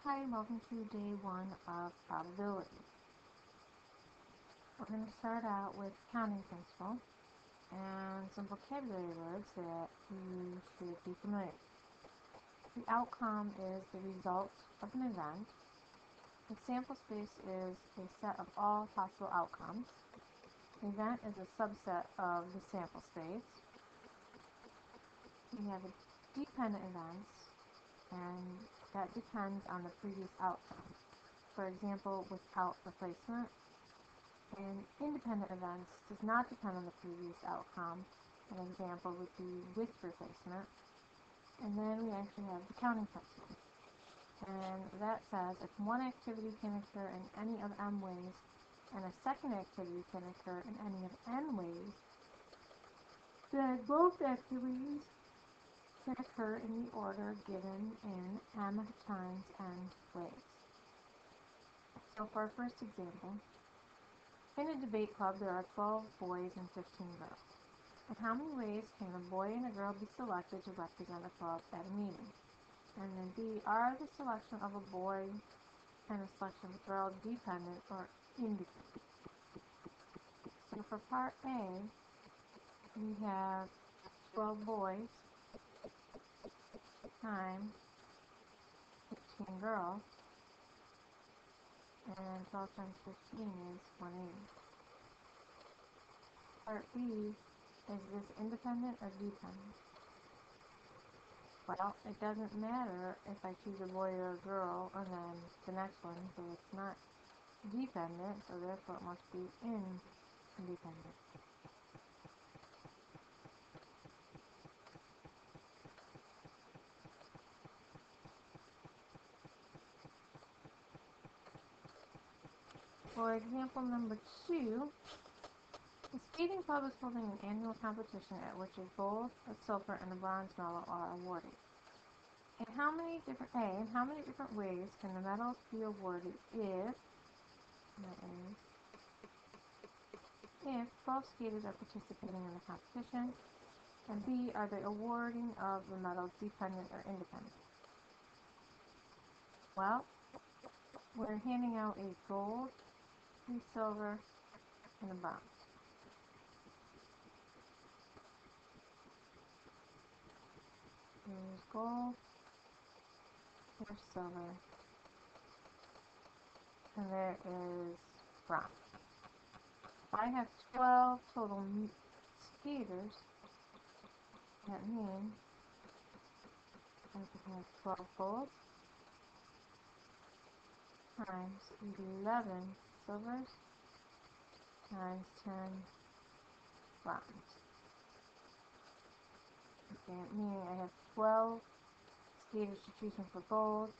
Hi, and welcome to day one of probability. We're going to start out with counting principle and some vocabulary words that you should be familiar with. The outcome is the result of an event. The sample space is a set of all possible outcomes. The event is a subset of the sample space. We have dependent events, and that depends on the previous outcome. For example, without replacement. And independent events does not depend on the previous outcome. An example would be with replacement. And then we actually have the counting principle. And that says if one activity can occur in any of m ways, and a second activity can occur in any of n ways, then both activities can occur in the order given in m times n ways. So for our first example, in a debate club there are 12 boys and 15 girls. In how many ways can a boy and a girl be selected to represent a club at a meeting? And then B, are the selection of a boy and the selection of a girl dependent or independent? So for part A, we have 12 boys times 15 girls, and 12 times 15 is 180. Part B, is this independent or dependent? Well, it doesn't matter if I choose a boy or a girl and then the next one, so it's not dependent, so therefore it must be independent. For example number 2, the skating club is holding an annual competition at which a gold, a silver, and a bronze medal are awarded. In how many different ways can the medals be awarded if 12 skaters are participating in the competition, and B, are the awarding of the medals dependent or independent? Well, we're handing out a gold, 3 silver, and a bronze. There's gold, there's silver, and there is bronze. I have 12 total skaters. That means I can have 12 gold times 11 silvers times 10 bronze. Okay, meaning I have 12 skaters to choose from for gold,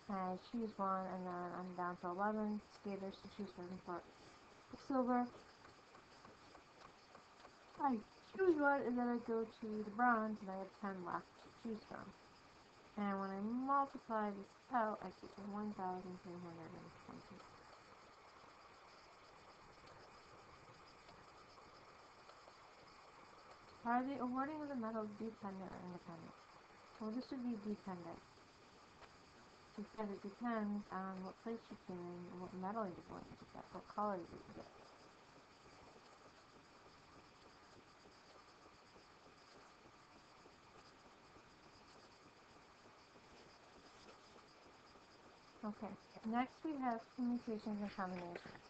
and I choose one, and then I'm down to 11 skaters to choose from for silver. I choose one, and then I go to the bronze, and I have 10 left to choose from. And when I multiply this out, I get 1,320. Are the awarding of the medals dependent or independent? Well, this would be dependent, because it depends on what place you came in and what medal you're going to get, what color you get. Okay, next we have permutations and combinations.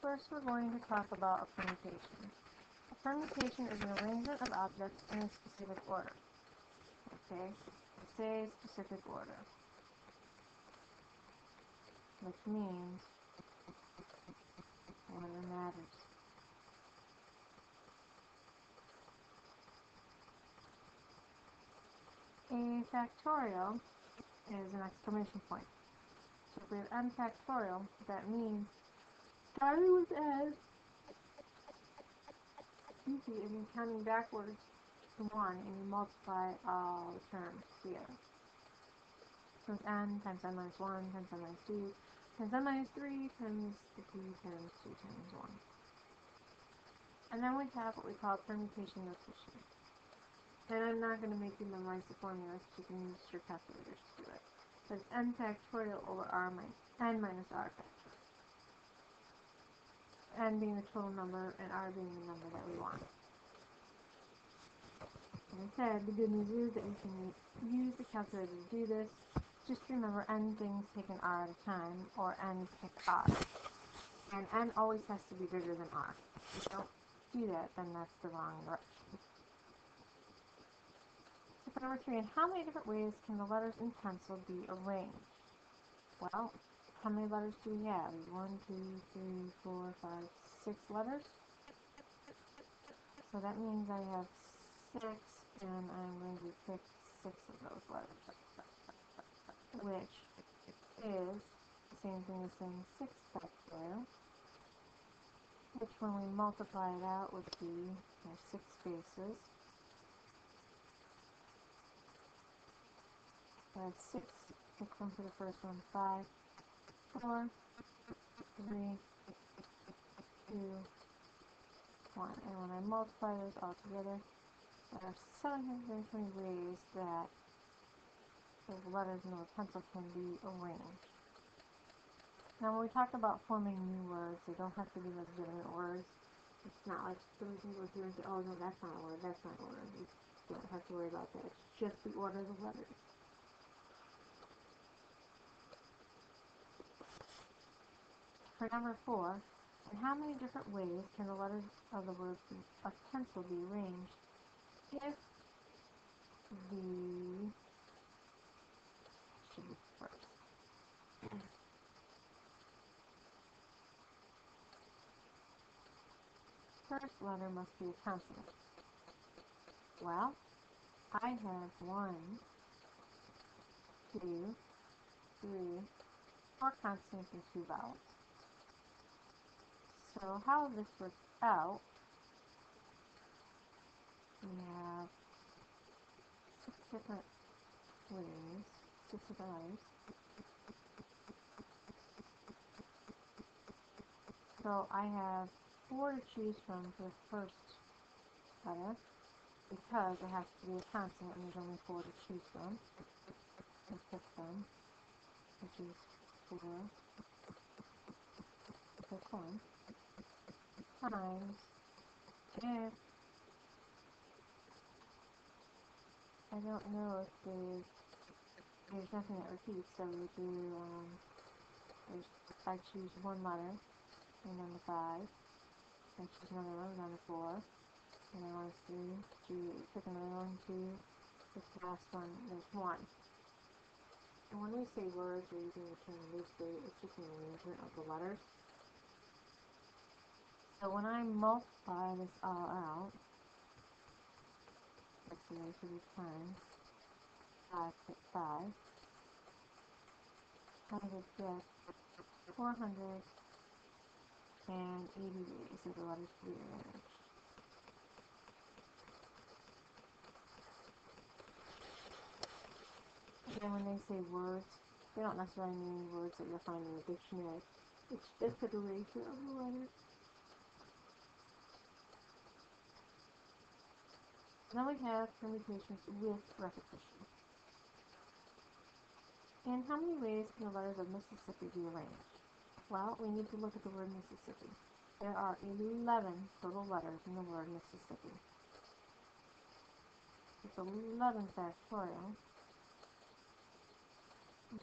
First, we're going to talk about a permutation. A permutation is an arrangement of objects in a specific order. Okay, say specific order, which means order matters. A factorial is an exclamation point. So if we have n factorial, that means starting with n, and then counting backwards to 1, and you multiply all the terms together. So it's n times n minus 1 times n minus 2 times n minus 3 times the p times 2 times 1. And then we have what we call permutation notation. And I'm not going to make you memorize the formulas, you can use your calculators to do it. So it's n factorial over n minus r factorial. N being the total number and r being the number that we want. Like I said, the good news is that we can use the calculator to do this. Just remember, n things take an r at a time, or n pick r. And n always has to be bigger than r. If you don't do that, then that's the wrong direction. So for number 3, in how many different ways can the letters in pencil be arranged? Well, how many letters do we have? 1, 2, 3, 4, 5, 6 letters. So that means I have 6, and I'm going to pick 6 of those letters, which is the same thing as saying 6 factorial, which when we multiply it out would be 6 spaces. That's 6, 6 1 for the first one, 5, 4, 3, 2, 1. And when I multiply those all together, there are 720 ways that those letters in the pencil can be arranged. Now when we talk about forming new words, they don't have to be legitimate words. It's not like someone can go through and say, oh no, that's not a word, that's not a word. You don't have to worry about that. It's just the order of the letters. For number 4, in how many different ways can the letters of the word of pencil be arranged if the should be first. First letter must be a consonant. Well, I have 1, 2, 3, 4 consonants and 2 vowels. So how this works out, we have 6 different ways, 6 different letters. So I have 4 to choose from for the first letter, because it has to be a consonant and there's only 4 to choose from. I pick them, which is 4, pick 1, times, if I don't know if there's nothing that repeats, so we do, I choose 1 letter, and then the 5, I choose another one, and then the 4, and I want to pick another one, 2, this last one, there's 1. And when we say words, we're using the term loosely, it's just an arrangement of the letters. So when I multiply this all out, let's see, I should be times 5, pick 5, I would get 480 ways of the letters to be arranged. And when they say words, they don't necessarily mean words that you'll find in a dictionary. It's just a arrangement of the letters. Then we have permutations with repetition. In how many ways can the letters of Mississippi be arranged? Well, we need to look at the word Mississippi. There are 11 total letters in the word Mississippi. It's 11 factorial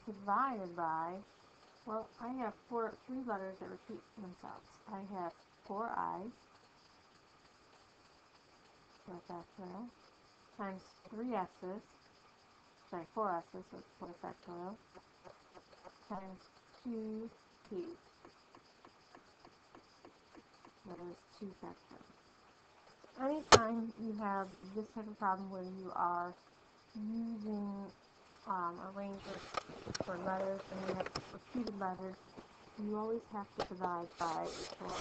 divided by, well, I have 3 letters that repeat themselves. I have 4 I's, 4 factorial, times 3 S's, sorry, 4 S's, so it's 4 factorial, times 2 P's, that is 2 factorial. Anytime you have this type of problem where you are using arrangements for letters and you have repeated letters, you always have to divide by the total.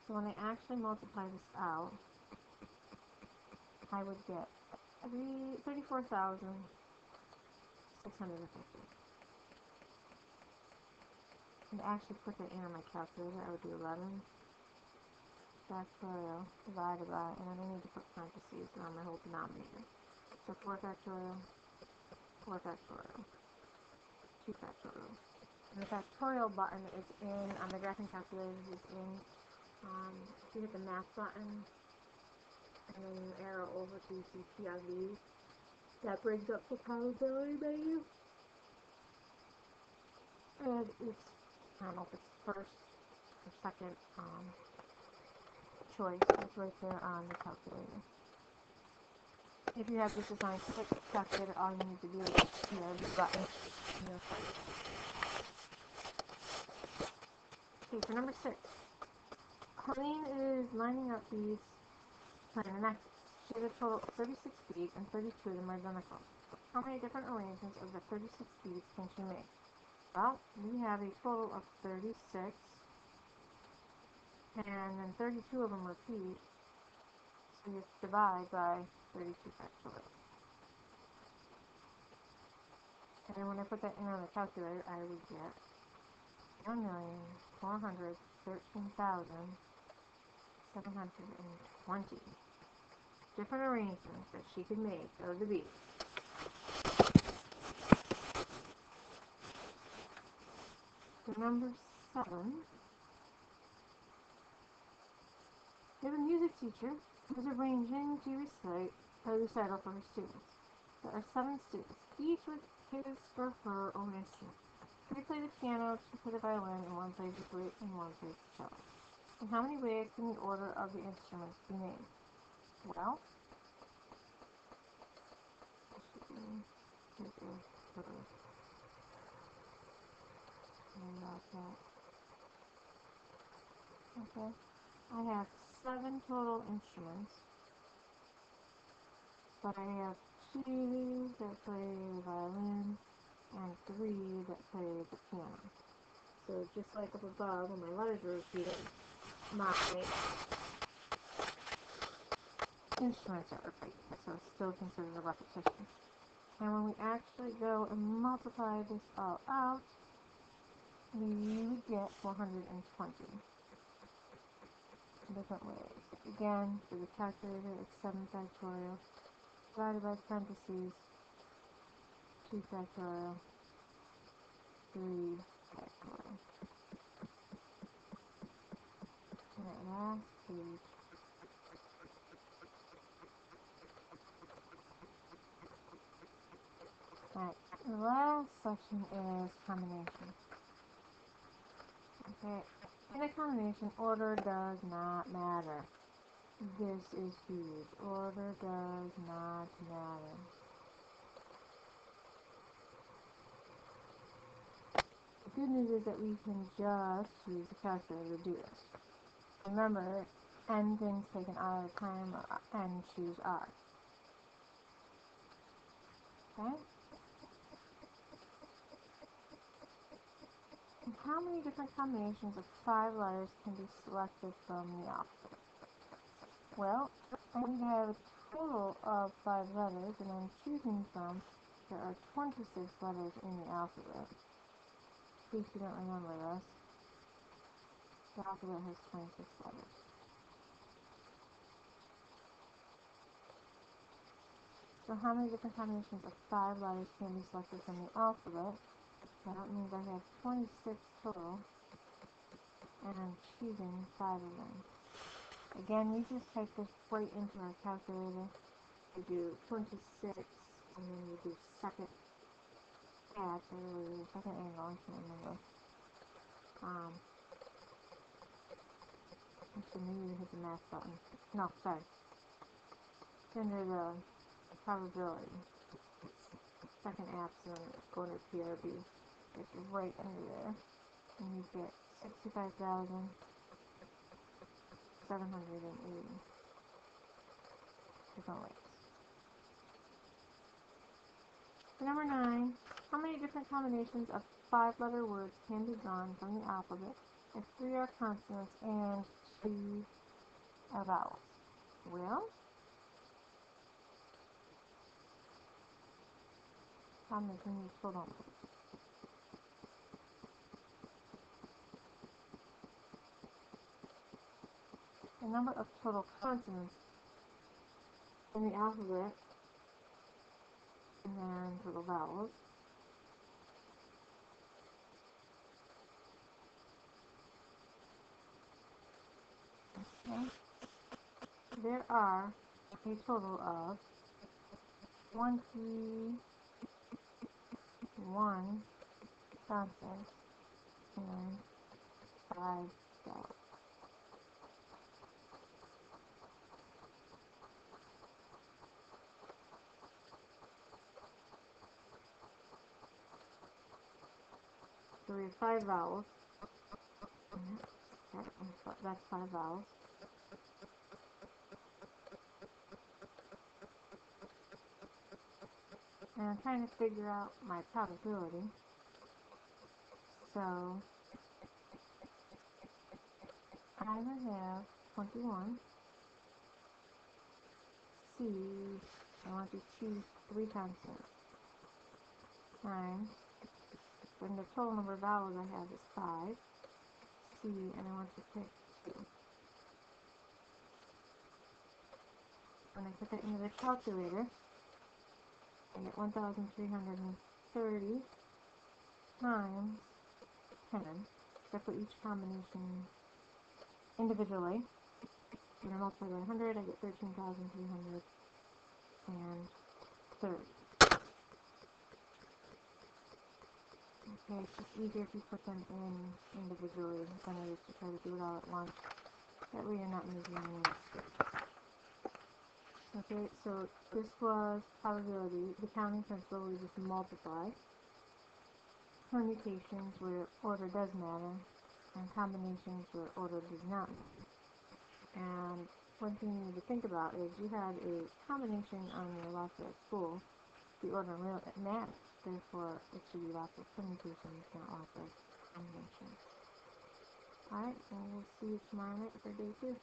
So when I actually multiply this out, I would get 34,650. And to actually put that in on my calculator, I would do 11 factorial divided by, and then I need to put parentheses around my whole denominator. So 4 factorial 4 factorial, 2 factorial. And the factorial button is in, on the graphing calculator is in, if you hit the math button, and then you arrow over to PRV, that brings up the probability menu. And it's, I don't know if it's first or second choice. It's right there on the calculator. If you have this assigned to the calculator, all you need to do is the button. Okay, for number 6. Colleen is lining up these planar nexus. She has a total of 36 beads and 32 of them are identical. How many different arrangements of the 36 beads can she make? Well, we have a total of 36, and then 32 of them repeat, so you have to divide by 32 factorial. And then when I put that in on the calculator, I would get 1,413,720 different arrangements that she could make of the beads. For number 7, we have a music teacher who is arranging to recite a recital for her students. There are 7 students, each with his or her own instrument. 3 play the piano, 2 play the violin, and 1 plays the flute, and 1 plays the cello. In how many ways can the order of the instruments be named? Well, okay, I have 7 total instruments, but I have 2 that play the violin and 3 that play the piano. So just like up above, when my letters are repeated, my instruments are repeated, so it's still considered a repetition. And when we actually go and multiply this all out, we would get 420 different ways. Again, for the calculator, it's 7 factorial, divided by parentheses, 2 factorial, 3 factorial. And that last page the last section is combination. Okay, in a combination, order does not matter. This is huge. Order does not matter. The good news is that we can just use the calculator to do this. Remember, n things taken out at a time, n choose r. Okay? And how many different combinations of 5 letters can be selected from the alphabet? Well, we have a total of 5 letters, and I'm choosing from, there are 26 letters in the alphabet. In case you don't remember this, the alphabet has 26 letters. So how many different combinations of 5 letters can be selected from the alphabet? That means I have 26 total, and I'm choosing 5 of them. Again, we just type this right into our calculator. We do 26, and then we do second add, so we do second angle, I can't remember. Actually, maybe we hit the math button. No, sorry. It's under the probability. Second absent, go to PRB. It's right under there. And you get 65,780 different ways. For number 9, how many different combinations of 5-letter words can be drawn from the alphabet if 3 are consonants and 2 are vowels? Well, how many can you total? The number of total consonants in the alphabet And then for the vowels, okay, there are a total of 21 consonants and 5 vowels. So we have 5 vowels. That's 5 vowels. And I'm trying to figure out my probability. So I would have 21. C, I want to choose 3 consonants. Times, when the total number of vowels I have is 5. C, and I want to pick 2. When I put that into the calculator, I get 1,330 times 10. So I put each combination individually. When I multiply by 100, I get 13,330. Okay, it's just easier if you put them in individually than it is to try to do it all at once. That way you're not making any mistakes. Okay, so this was probability. The counting principle, we just multiply. Permutations, where order does matter, and combinations, where order does not matter. And one thing you need to think about is you have a combination on your lots at school. The order matters. Therefore, it should be lots of permutations, not lots of combinations. Alright, so we'll see you tomorrow night for day 2.